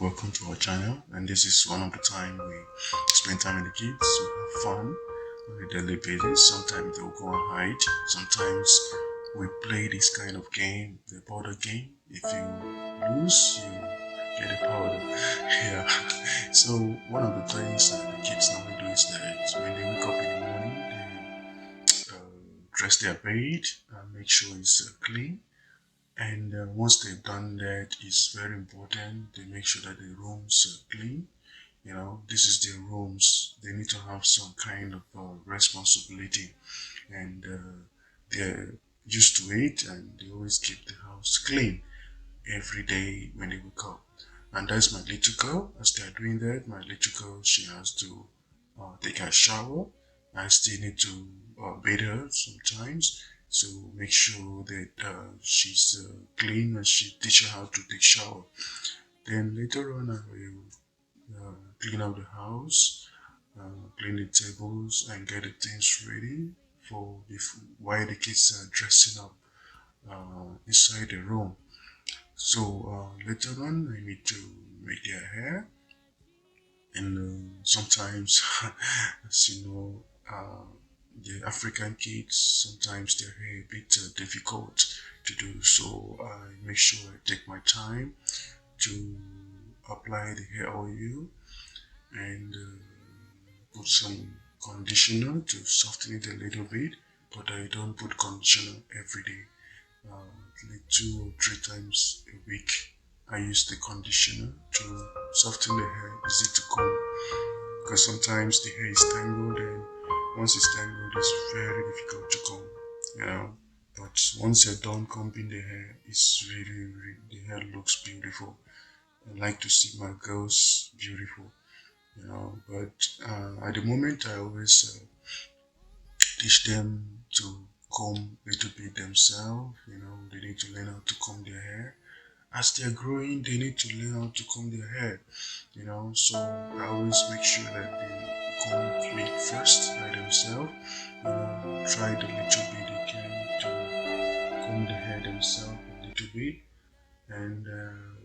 welcome to our channel. And this is one of the time we spend time with the kids. We have fun on a daily basis. Sometimes they'll go and hide. Sometimes we play this kind of game, the border game. If you lose, you get a powder. Yeah. So one of the things that the kids normally do is that when they wake up in the morning, they dress their bed and make sure it's clean. And once they've done that, it's very important they make sure that the rooms are clean. This is their rooms. They need to have some kind of responsibility, and they're used to it, and they always keep the house clean every day when they wake up. And that's my little girl. As they're doing that, my little girl, she has to take a shower. I still need to bathe her sometimes. So make sure that she's clean and she teach her how to take shower. Then later on, I will clean up the house, clean the tables, and get the things ready for while the kids are dressing up inside the room. So later on, I need to make their hair, and sometimes, as you know, the African kids sometimes their hair a bit difficult to do. So I make sure I take my time to apply the hair oil and put some conditioner to soften it a little bit. But I don't put conditioner every day. Like 2 or 3 times a week. I use the conditioner to soften the hair, easy to comb. Because sometimes the hair is tangled, and once it's tangled, it's very difficult to comb. You know. But once you're done combing the hair, it's really the hair looks beautiful. I like to see my girls beautiful. But at the moment, I always teach them to comb a little bit themselves. They need to learn how to comb their hair. As they're growing, they need to learn how to comb their hair. So I always make sure that they comb it first by themselves. Try the little bit they can to comb the hair themselves a little bit. And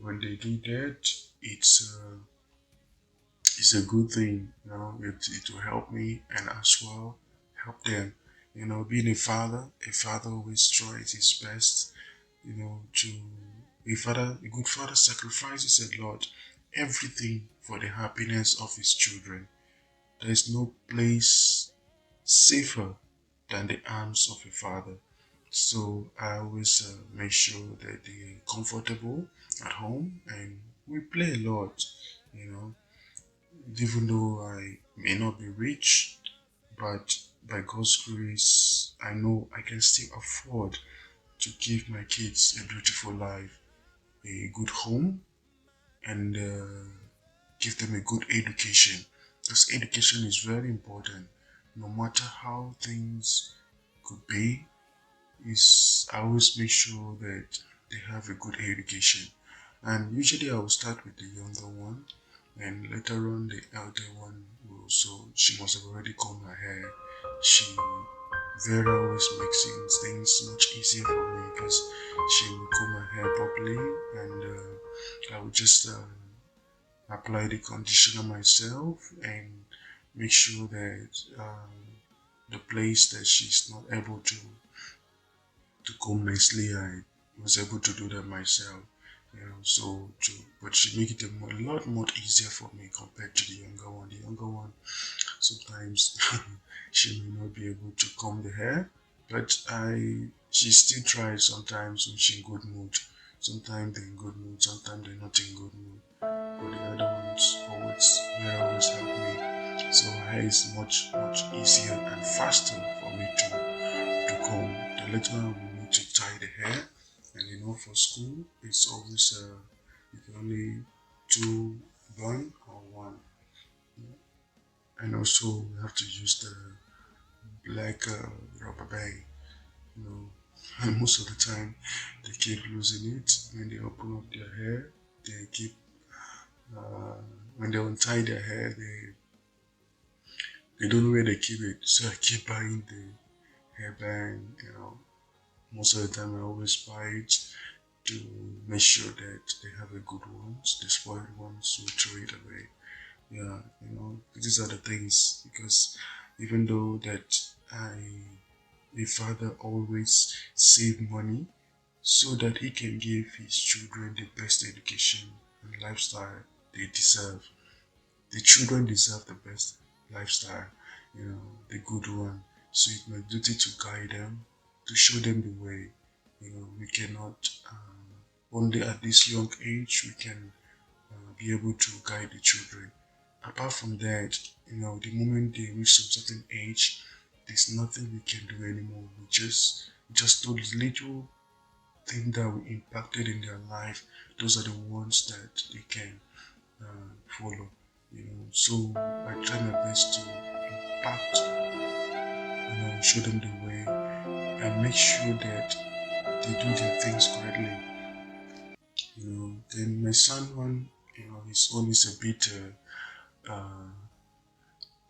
when they do that, it's a good thing. It will help me and as well help them. Being a father always tries his best, to a good father sacrifices a lot, everything for the happiness of his children. There is no place safer than the arms of a father. So I always make sure that they're comfortable at home, and we play a lot, you know, even though I may not be rich, but by God's grace, I know I can still afford to give my kids a beautiful life, a good home, and give them a good education. Because education is very important. No matter how things could be, is I always make sure that they have a good education. And usually I will start with the younger one, and later on the elder one will also, she must have already combed her hair. She very always makes things much easier for me because she will comb her hair properly, and I will just apply the conditioner myself and make sure that the place that she's not able to comb nicely, I was able to do that myself. But she make it a lot more easier for me compared to the younger one. The younger one, sometimes she may not be able to comb the hair, but she still tries sometimes when she's in good mood. Sometimes they're in good mood, sometimes they're not in good mood. But the other ones always help me. So her hair is much easier and faster for me to comb. The later on we need to tie the hair, and for school it's always you can only two bun or one. And also we have to use the black rubber band. you know and most of the time they keep losing it when they open up their hair. They keep when they untie their hair, they don't know where they keep it, so I keep buying the hairband. Most of the time I always buy it to make sure that they have a good ones. The spoiled ones will throw it away. Yeah, these are the things because even though that I, the father always save money so that he can give his children the best education and lifestyle they deserve. The children deserve the best lifestyle, the good one. So it's my duty to guide them, to show them the way. We cannot, only at this young age, we can be able to guide the children. Apart from that, the moment they reach some certain age, there's nothing we can do anymore. We just those little things that we impacted in their life, those are the ones that they can follow. So I try my best to impact, show them the way and make sure that they do their things correctly. Then my son one, his own is a bit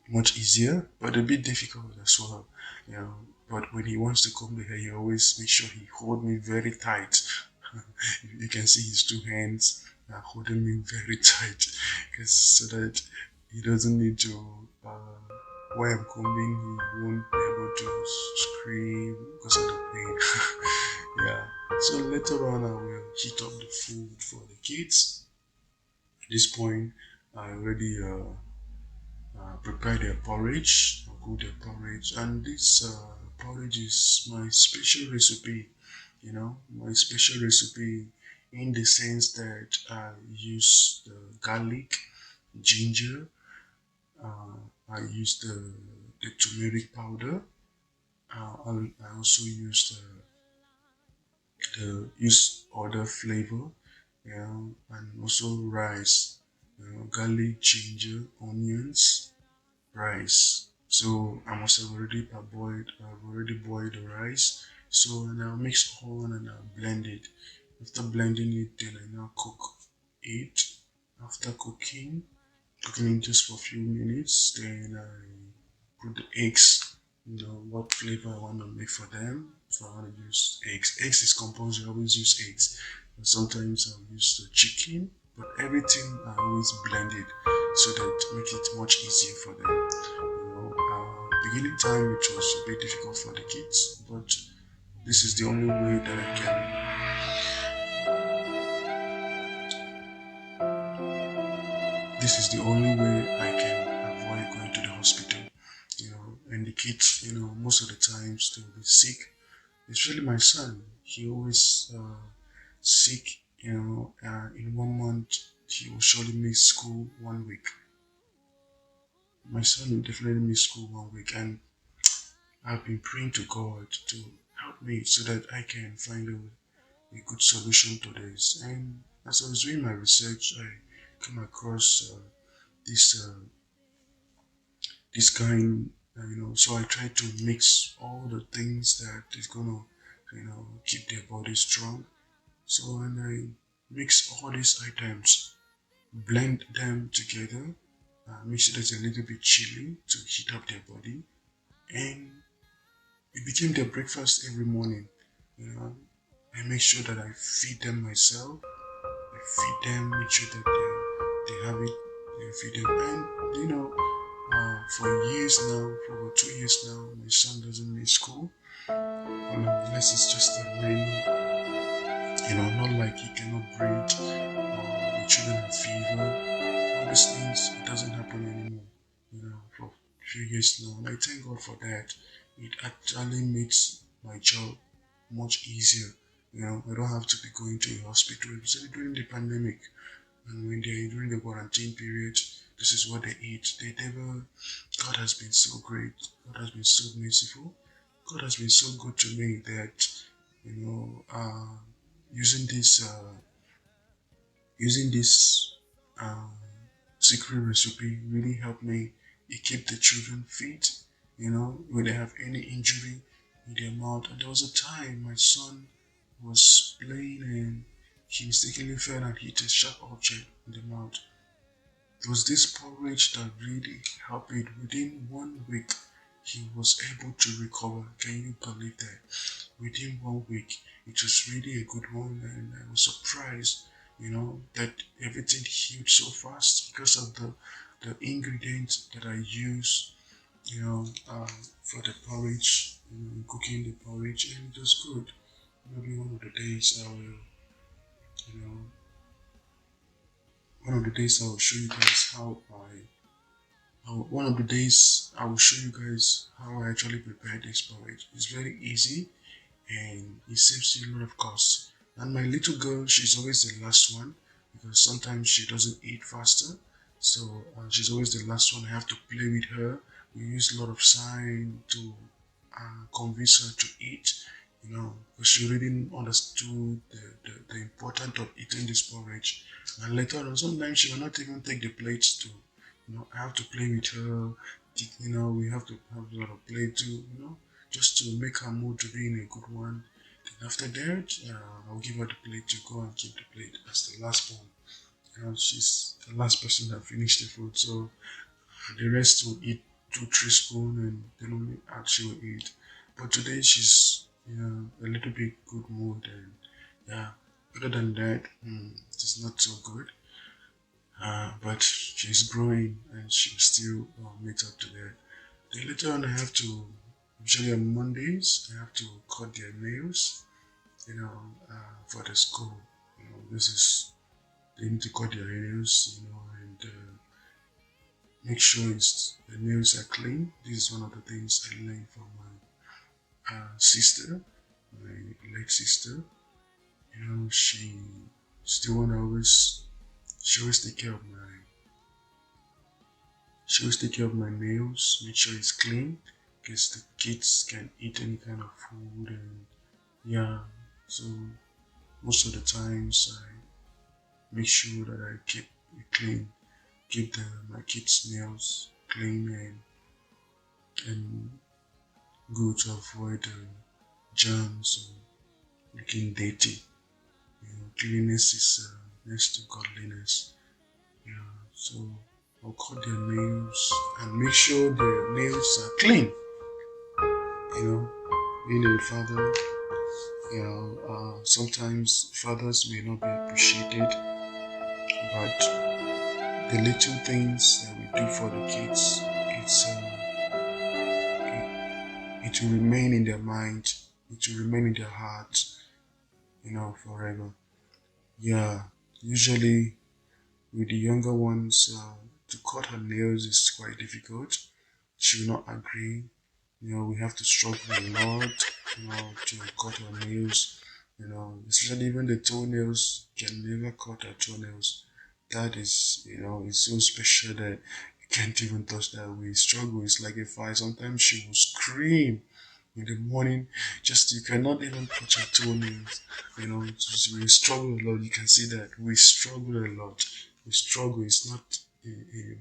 much easier, but a bit difficult as well. But when he wants to comb the hair, he always make sure he hold me very tight. You can see his two hands holding me very tight, because so that he doesn't need to. While I'm combing, he won't be able to scream because of the pain. Yeah. So later on, I will heat up the food for the kids. At this point, I already prepare their porridge, cook their porridge, and this porridge is my special recipe. My special recipe in the sense that I use the garlic, ginger, uh, I use the turmeric powder. I also use the use other flavor, and also rice, garlic, ginger, onions, rice. So I must have already parboiled. I've already boiled the rice. So and I'll mix all and I'll blend it. After blending it, then I now cook it. After cooking it just for a few minutes, then I put the eggs. What flavor I want to make for them. If I want to use eggs, eggs is compulsory. I always use eggs. But sometimes I'll use the chicken. But everything I always blend it so that make it much easier for them. Beginning time it was a bit difficult for the kids, but this is the only way that I can. This is the only way I can avoid going to the hospital. And the kids, most of the times they will be sick. Especially my son, he always sick. In 1 month he will surely miss school 1 week. My son will definitely miss school 1 week, and I've been praying to God to help me so that I can find a good solution to this. And as I was doing my research, I came across this kind, So I tried to mix all the things that is gonna, keep their body strong. So and I mix all these items, blend them together, make sure there's a little bit chili to heat up their body, and it became their breakfast every morning. You know, I make sure that I feed them myself. I feed them, make sure that they have it. I feed them, and for years now, for over 2 years now, my son doesn't miss school. Unless it's just a rain, not like he cannot breathe, the children have fever. All these things, it doesn't happen anymore. For a few years now, and I thank God for that. It actually makes my job much easier. I don't have to be going to a hospital, especially during the pandemic. And when they're during the quarantine period, this is what they eat. God has been so great. God has been so merciful. God has been so good to me that, you know, uh, using this uh, secret recipe really helped me. It kept the children fit, when they have any injury in their mouth. And there was a time my son was playing and he mistakenly fell and hit a sharp object in the mouth. It was this porridge that really helped it. Within 1 week, he was able to recover. Can you believe that? Within 1 week, It was really a good one, and I was surprised, that everything healed so fast because of the ingredients that I use, for the porridge, cooking the porridge, and it was good. Maybe you know, one of the days I will show you guys one of the days I will show you guys how I actually prepare this porridge. It's very easy and it saves you a lot of cost. And my little girl, she's always the last one because sometimes she doesn't eat faster. So she's always the last one. I have to play with her. We use a lot of sign to convince her to eat, because she really understood the importance of eating this porridge. And later on, sometimes she will not even take the plates to, I have to play with her. We have to have a lot of play too, just to make her mood to be in a good one. Then after that, I'll give her the plate to go and keep the plate as the last one. She's the last person that finished the food, so the rest will eat 2, 3 spoons and then only she will eat. But today she's a little bit good mood and yeah. Other than that, it's not so good. But she's growing and she still meet up to that. Then later on, I have to usually on Mondays I have to cut their nails, for the school. This is they need to cut their nails, and make sure the nails are clean. This is one of the things I learned from my sister, my late sister. She still wanna always she always take care of my nails, make sure it's clean, because the kids can eat any kind of food and yeah. So most of the times I make sure that I keep it clean, keep my kids' nails clean and good to avoid germs or looking dirty. Cleanliness is next to godliness. So I'll cut their nails and make sure their nails are clean. Being a father, sometimes fathers may not be appreciated, but the little things that we do for the kids, it will remain in their mind, it will remain in their heart, forever. Yeah, usually with the younger ones, to cut her nails is quite difficult. She will not agree. We have to struggle a lot, to cut her nails. Especially even the toenails, can never cut her toenails. That is, it's so special that you can't even touch that. We struggle. It's like a fight. Sometimes she will scream in the morning. Just you cannot even touch her toenails. We struggle a lot. You can see that we struggle a lot. We struggle. It's not,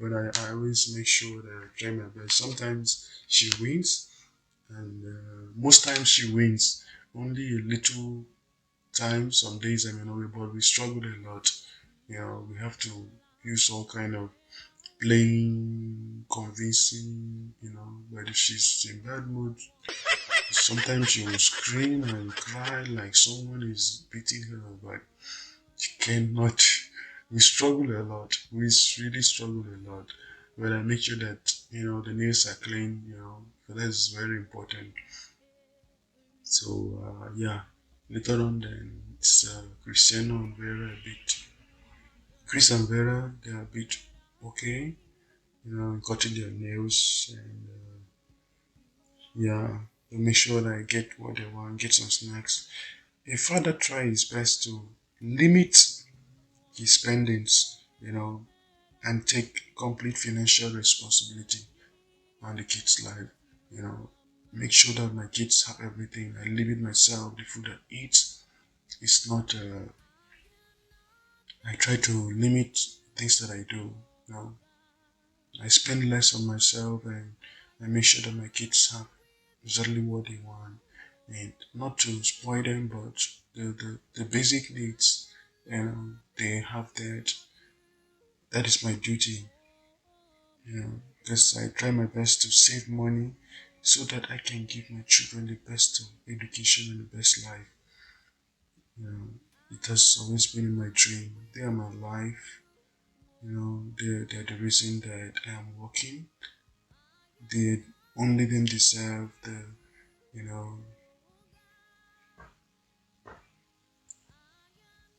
but I always make sure that I try my best. Sometimes she wins, and most times she wins. Only a little time. Some days I may not win, but we struggle a lot. We have to use all kind of playing, convincing. But if she's in bad mood, sometimes she will scream and cry like someone is beating her, but she cannot. We struggle a lot. We really struggle a lot. But I make sure that the nails are clean. So that's very important. So yeah, later on then it's Cristiano and Vera a bit. Chris and Vera they're a bit okay. Cutting their nails and yeah, to make sure that I get what they want, get some snacks. A father tries his best to limit his spendings, and take complete financial responsibility on the kids' life. You know, make sure that my kids have everything. I limit myself, the food I eat. It's not. I try to limit things that I do. You know, I spend less on myself and I make sure that my kids have exactly what they want, and not to spoil them, but the basic needs. They have that. That is my duty. Because I try my best to save money so that I can give my children the best education and the best life. You know, it has always been in my dream. They are my life. They're the reason that I am working. They only them deserve you know,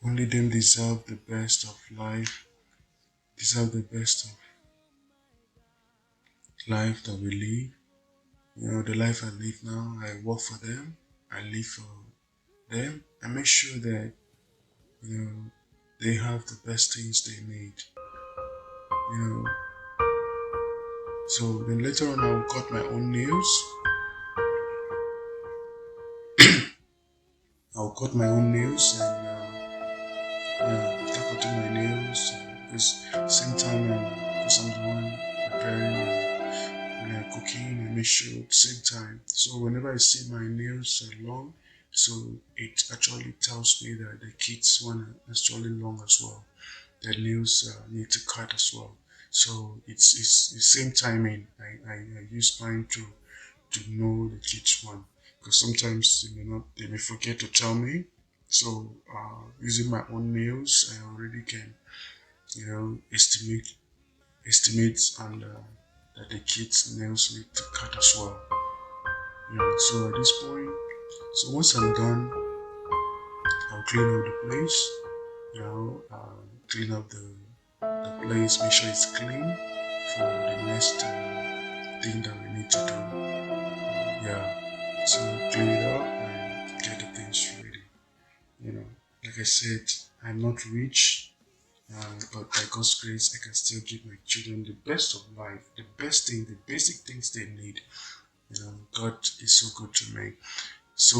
only them deserve the best of life, deserve the best of life that we live. The life I live now, I work for them, I live for them. I make sure that, you know, they have the best things they need. You know, so then later on I'll cut my own nails. I'll cut my own nails and after cutting my nails, because same time, because I'm the one preparing and cooking, I make sure at the same time. So whenever I see my nails are long, so it actually tells me that the kids one are actually long as well. Their nails need to cut as well. So it's the same timing. I use mine to know the kids one, because sometimes they may forget to tell me. So using my own nails, I already can estimate and that the kids nails need to cut as well. So at this point, so once I'm done, I'll clean up the place. Clean up the place, make sure it's clean for the next thing that we need to do. Yeah, so clean it up and get the things ready. You know, like I said, I'm not rich, but by God's grace, I can still give my children the best of life, the best thing, the basic things they need. God is so good to me. So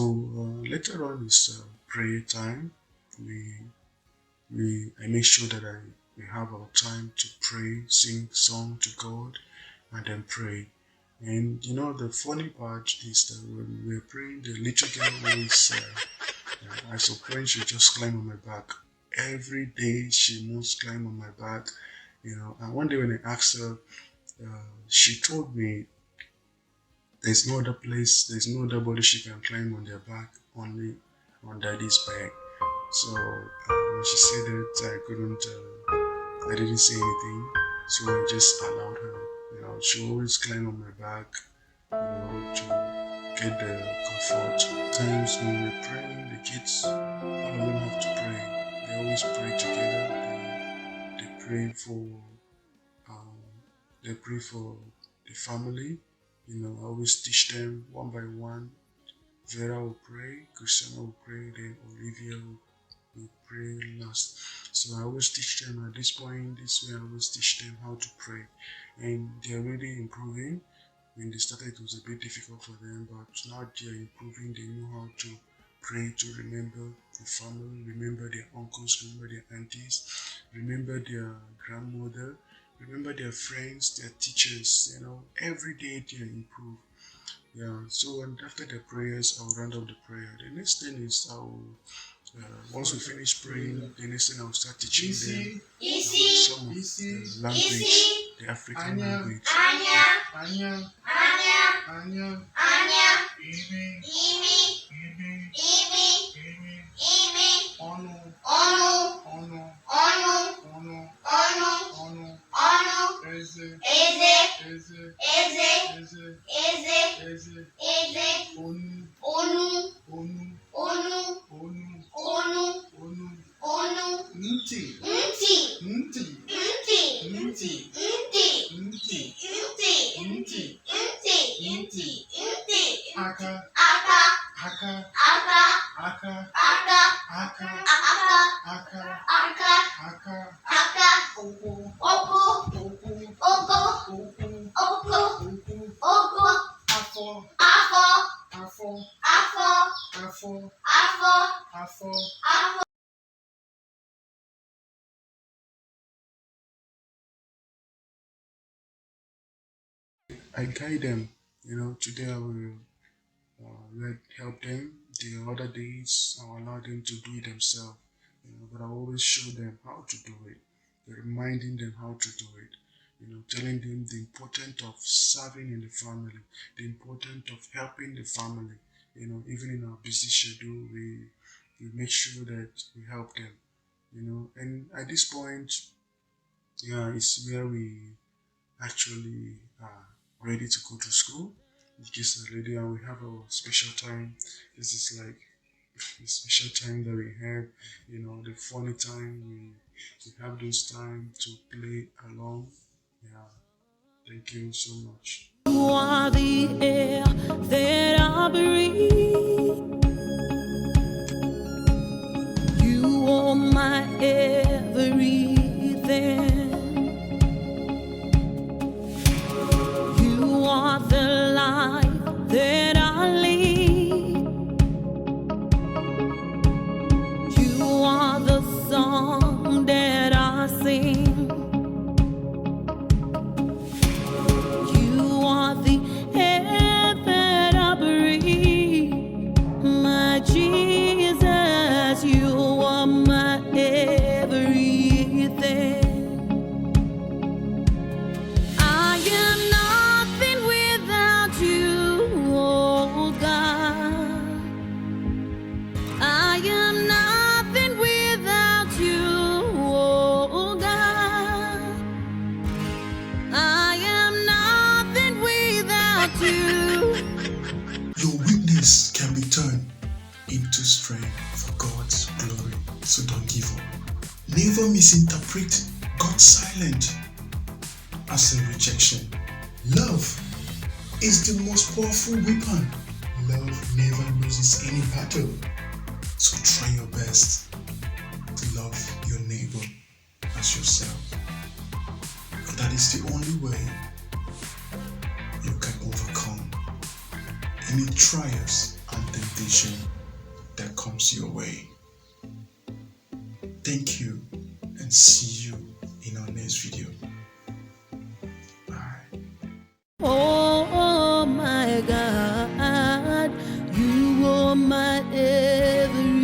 later on is prayer time. We I make sure that we have our time to pray, sing song to God, and then pray. And the funny part is that when we're praying, the little girl always as a praying, she just climb on my back. Every day she must climb on my back. And one day when I asked her, she told me there's no other body she can climb on their back, only on daddy's back. So when she said that, I didn't say anything. So I just allowed her. She always climb on my back, to get the comfort. Times when we're praying, the kids, all of them have to pray. They always pray together. They pray for, um, they pray for the family. I always teach them one by one. Vera will pray, Christiana will pray, then Olivia will pray last. So I always teach them at this point, this way I always teach them how to pray. And they're really improving. When they started, it was a bit difficult for them, but now they're improving. They know how to pray, to remember the family, remember their uncles, remember their aunties, remember their grandmother, remember their friends, their teachers. Every day they improve. Yeah, so and after the prayers, I'll round up the prayer. The next thing is once we finish praying, the next thing I'll start teaching them some of the language, the African language. Anya, Anya, Imi, Onu, Eze, Onu, Nti, Aka, Oku, Afo, Afo. I guide them. Today I will help them. The other days I'll allow them to do it themselves. But I always show them how to do it. Reminding them how to do it. Telling them the importance of serving in the family, the importance of helping the family. Even in our busy schedule, we make sure that we help them, And at this point, yeah, it's where we actually are ready to go to school. The kids are ready, and we have a special time. This is like the special time that we have, the funny time. We have those time to play along. Yeah, thank you so much. You are the air that I breathe. You are my everything. You are the life that I lead. You are the song that I sing. You are the air that I breathe. My Jesus, you are my everything. I am nothing without you, oh God. I am nothing without you, oh God. I am nothing without you. Your weakness can be turned into strength for God's glory. So don't give up. Never misinterpret God's silence as a rejection. Love is the most powerful weapon. Love never loses any battle. So try your best to love your neighbor as yourself. Because that is the only way you can overcome any trials and temptation that comes your way. Thank you, and see you in our next video. Bye. Oh my God, you are my everything.